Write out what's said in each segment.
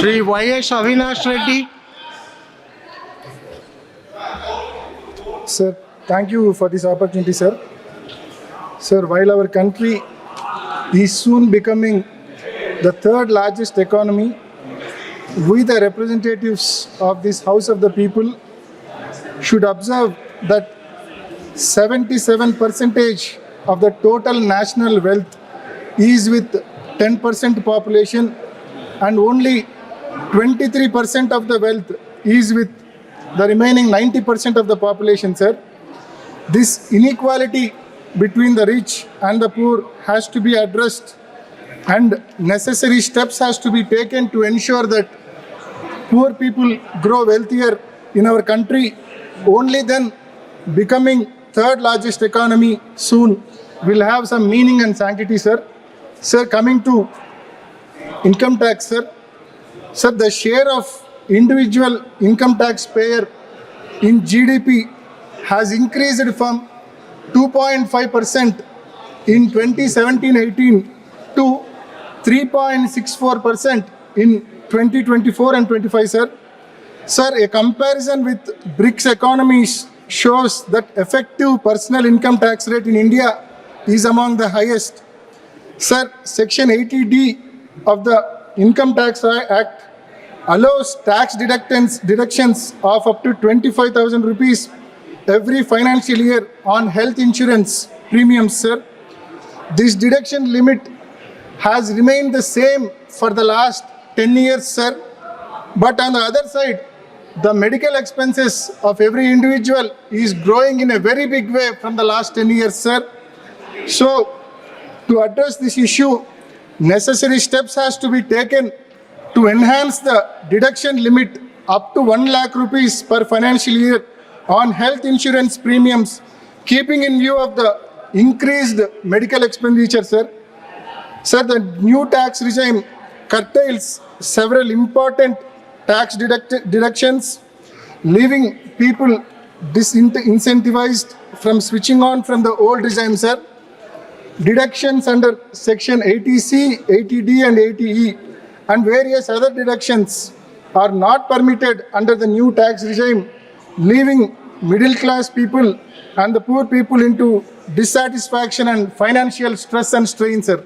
Shri Y.S. Avinash Reddy. Sir, thank you for this opportunity, sir. Sir, while our country is soon becoming the third largest economy, we, the representatives of this House of the People, should observe that 77% of the total national wealth is with 10% population, and only 23% of the wealth is with the remaining 90% of the population, sir. This inequality between the rich and the poor has to be addressed, and necessary steps has to be taken to ensure that poor people grow wealthier in our country. Only then becoming third largest economy soon will have some meaning and sanctity, sir. Sir, coming to income tax, sir. Sir, the share of individual income tax payer in GDP has increased from 2.5% in 2017-18 to 3.64% in 2024 and 25, sir. Sir, a comparison with BRICS economies shows that effective personal income tax rate in India is among the highest. Sir, Section 80D of the Income Tax Act allows tax deductions of up to 25,000 rupees every financial year on health insurance premiums, sir. This deduction limit has remained the same for the last 10 years, sir. But on the other side, the medical expenses of every individual is growing in a very big way from the last 10 years, sir. So, to address this issue, necessary steps has to be taken to enhance the deduction limit up to 1 lakh rupees per financial year on health insurance premiums, keeping in view of the increased medical expenditure, sir. Sir, the new tax regime curtails several important tax deductions, leaving people disincentivized from switching on from the old regime, sir. Deductions under Section 80C, 80D and 80E and various other deductions are not permitted under the new tax regime, leaving middle class people and the poor people into dissatisfaction and financial stress and strain, sir.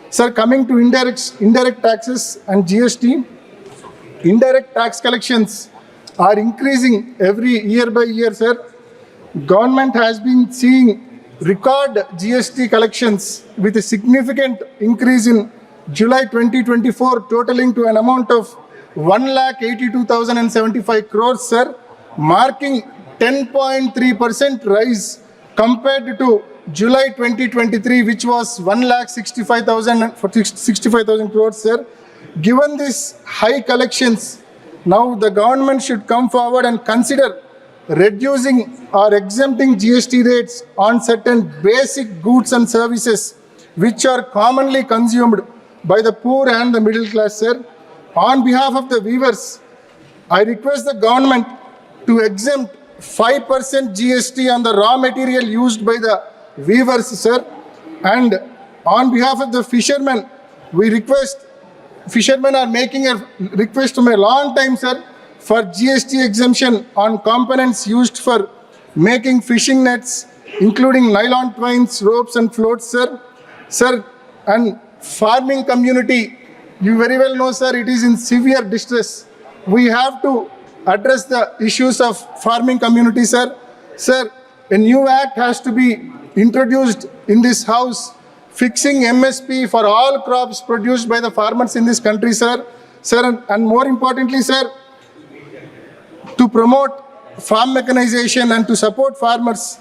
Sir, coming to indirect taxes and GST, indirect tax collections are increasing every year by year, sir. Government has been seeing record GST collections with a significant increase in July 2024, totaling to an amount of 1,82,075 crores, sir, marking 10.3% rise compared to July 2023, which was 1,65,000 crores, sir. Given this high collections, now the government should come forward and consider reducing or exempting GST rates on certain basic goods and services which are commonly consumed by the poor and the middle class, sir. On behalf of the weavers, I request the government to exempt 5% GST on the raw material used by the weavers, sir. And on behalf of the fishermen, fishermen are making a request from a long time, sir, for GST exemption on components used for making fishing nets, including nylon twines, ropes and floats, sir. Sir, and farming community, you very well know, sir, it is in severe distress. We have to address the issues of farming community, sir. Sir, a new act has to be introduced in this house, fixing MSP for all crops produced by the farmers in this country, sir. Sir, and more importantly, sir, to promote farm mechanization and to support farmers,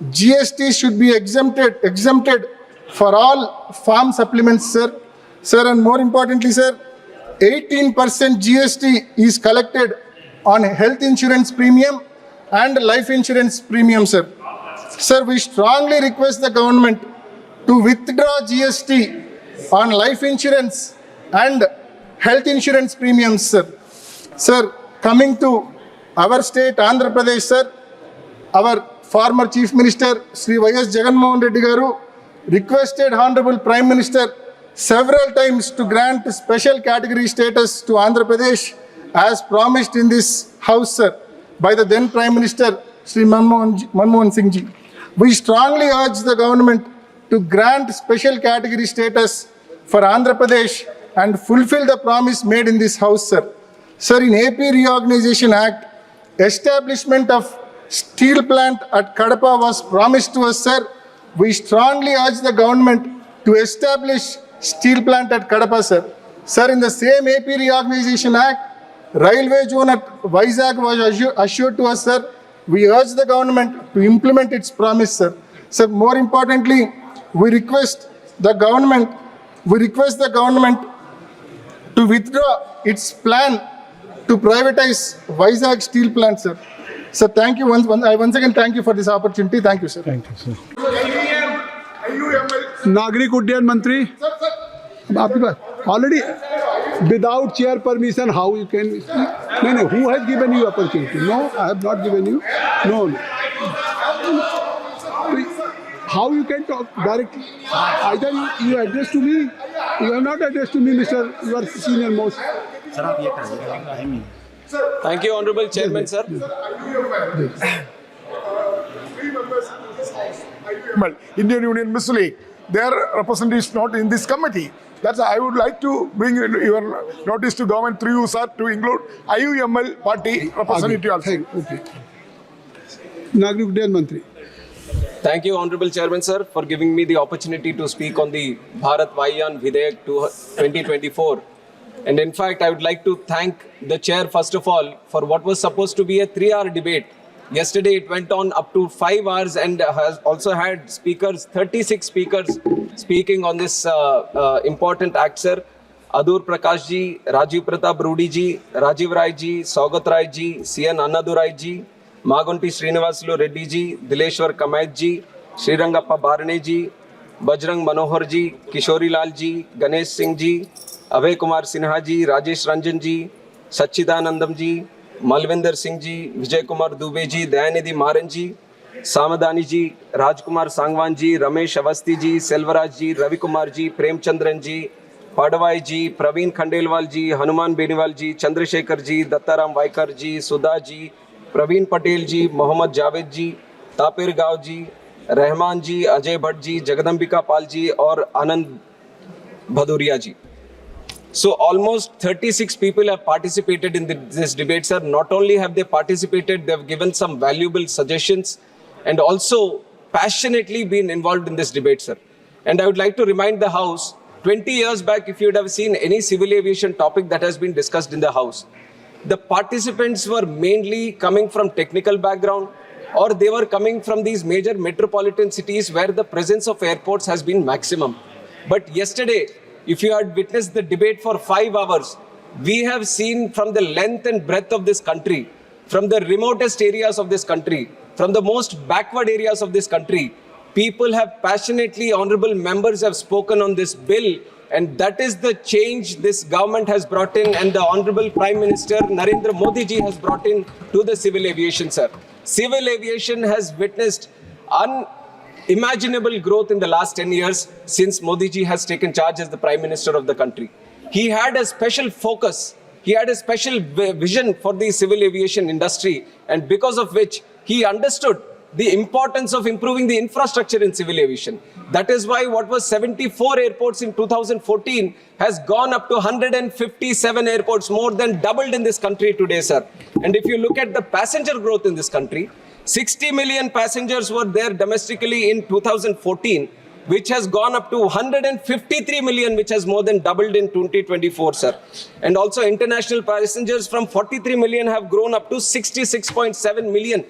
GST should be exempted for all farm supplements, sir. Sir, and more importantly, sir, 18% GST is collected on health insurance premium and life insurance premium, sir. Sir, we strongly request the government to withdraw GST on life insurance and health insurance premiums, sir. Sir, coming to our state, Andhra Pradesh, sir, our former Chief Minister, Shri Y.S. Jagan Mohan Reddy garu, requested Honorable Prime Minister several times to grant special category status to Andhra Pradesh as promised in this House, sir, by the then Prime Minister, Sri Manmohan Singh ji. We strongly urge the government to grant special category status for Andhra Pradesh and fulfill the promise made in this House, sir. Sir, in AP Reorganization Act, establishment of steel plant at Kadapa was promised to us, sir. We strongly urge the government to establish steel plant at Kadapa, sir. Sir, in the same AP Reorganization Act, railway zone at Vizag was assured to us, sir. We urge the government to implement its promise, sir. Sir, more importantly, we request the government to withdraw its plan to privatize Vizag steel plant, sir. Sir, thank you. I once again thank you for this opportunity. Thank you, sir. Thank you, sir. नागरिक उड्डयन मंत्री आपके पास already without chair permission how you can नहीं who has given you opportunity no I have not given you no how you can talk directly either you address to me you have not address to me mister you are senior most sir आप ये करेंगे Thank you, Honorable Chairman, sir. Indian Union Muslim League, their representative is not in this committee. That's why I would like to bring your notice to government through you, sir, to include IUML party representative also. Okay नागरिक उड्डयन मंत्री Thank you, Honorable Chairman, sir, for giving me the opportunity to speak on the Bharat Vayuyan Videyak 2024. And in fact, I would like to thank the chair, first of all, for what was supposed to be a 3-hour debate. Yesterday, it went on up to 5 hours and has also had speakers, 36 speakers speaking on this important act, sir. Adur Prakash ji, Rajiv Pratap Rudi ji, Rajiv Rai ji, Saugat Rai ji, CN Annadurai ji, Magunti Srinivasulu Reddy ji, Dileshwar Kamayat ji, Srirangappa Barane ji, Bajrang Manohar ji, Kishori Lal ji, Ganesh Singh ji, Abhay Kumar Sinha ji, Rajesh Ranjan जी, सच्चिदानंदम जी, मलविंदर सिंह जी, विजय कुमार दुबे जी, दयानिधि मारन जी, सामदानी जी, राजकुमार सांगवान जी, रमेश अवस्थी जी, सेल्वराज जी, रवि कुमार जी, प्रेमचंद्रन जी, पाडवाई जी, प्रवीण खंडेलवाल जी, हनुमान बेनीवाल जी, चंद्रशेखर जी, दत्ताराम वायकर जी, सुधा जी, प्रवीण पटेल जी, मोहम्मद जावेद जी, तापिर गांव जी, रहमान जी, अजय भट्ट जी, जगदम्बिका पाल जी और आनंद भदौरिया जी. So almost 36 people have participated in this debate, sir. Not only have they participated, they have given some valuable suggestions and also passionately been involved in this debate, sir. And I would like to remind the House, 20 years back, if you would have seen any civil aviation topic that has been discussed in the House, the participants were mainly coming from technical background or they were coming from these major metropolitan cities where the presence of airports has been maximum. But yesterday, if you had witnessed the debate for 5 hours, we have seen from the length and breadth of this country, from the remotest areas of this country, from the most backward areas of this country, people have passionately, honorable members have spoken on this bill, and that is the change this government has brought in and the Honorable Prime Minister Narendra Modi ji has brought in to the civil aviation, sir. Civil aviation has witnessed unimaginable growth in the last 10 years since Modi ji has taken charge as the Prime Minister of the country. He had a special focus, he had a special vision for the civil aviation industry, and because of which he understood the importance of improving the infrastructure in civil aviation. That is why what was 74 airports in 2014 has gone up to 157 airports, more than doubled in this country today, sir. And if you look at the passenger growth in this country, 60 million passengers were there domestically in 2014, which has gone up to 153 million, which has more than doubled in 2024, sir. And also international passengers from 43 million have grown up to 66.7 million.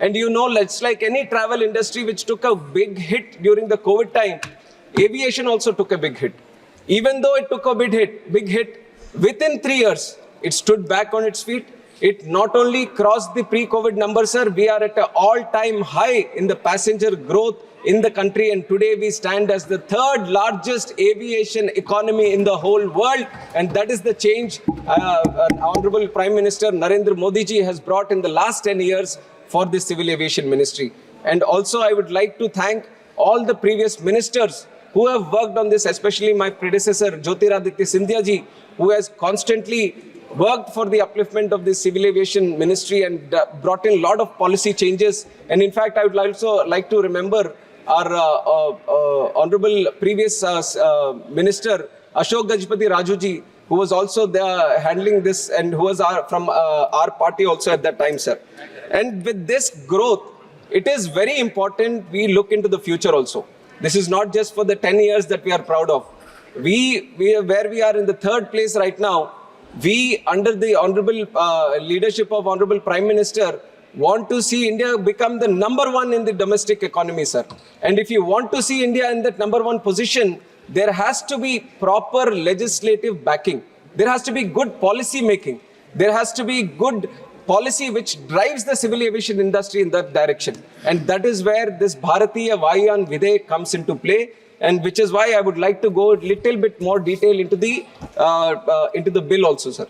And you know, it's like any travel industry which took a big hit during the COVID time, aviation also took a big hit. Even though it took a big hit, within 3 years, it stood back on its feet. It not only crossed the pre-COVID numbers, sir, we are at an all-time high in the passenger growth in the country, and today we stand as the 3rd largest aviation economy in the whole world, and that is the change Honorable Prime Minister Narendra Modi ji has brought in the last 10 years for the Civil Aviation Ministry. And also I would like to thank all the previous ministers who have worked on this, especially my predecessor, Jyotiraditya Scindia ji, who has constantly worked for the upliftment of the civil aviation ministry and brought in a lot of policy changes. And in fact, I would also like to remember our honorable previous minister, Ashok Gajpati Raju ji, who was also there handling this and who was from our party also at that time, sir. And with this growth, it is very important we look into the future also. This is not just for the 10 years that we are proud of. Where we are in the third place right now, we, under the honorable leadership of Honorable Prime Minister, want to see India become the number one in the domestic economy, sir. And if you want to see India in that number one position, there has to be proper legislative backing. There has to be good policy making. There has to be good policy which drives the civil aviation industry in that direction. And that is where this Bharatiya Vayan Videk comes into play. And which is why I would like to go a little bit more detail into the bill also, sir.